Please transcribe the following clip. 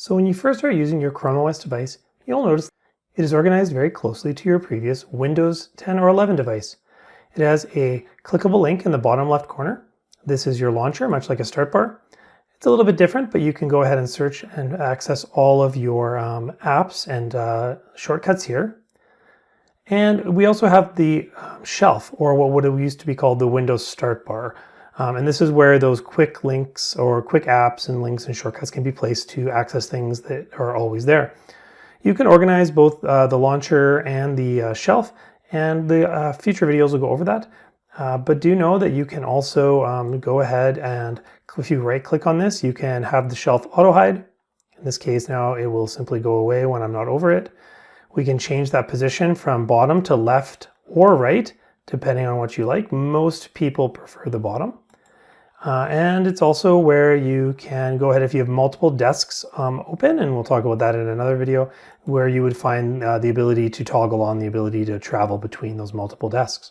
So when you first start using your ChromeOS device, you'll notice it is organized very closely to your previous Windows 10 or 11 device. It has a clickable link in the bottom left corner. This is your launcher, much like a start bar. It's a little bit different, but you can go ahead and search and access all of your apps and shortcuts here. And we also have the shelf, or what would used to be called the Windows start bar. And this is where those quick links or quick apps and links and shortcuts can be placed to access things that are always there. You can organize both the launcher and the shelf, and the future videos will go over that. But do know that you can also go ahead and if you right click on this, you can have the shelf auto hide. In this case now it will simply go away when I'm not over it. We can change that position from bottom to left or right, depending on what you like. Most people prefer the bottom. And it's also where you can go ahead if you have multiple desks open, and we'll talk about that in another video, where you would find the ability to toggle on the ability to travel between those multiple desks.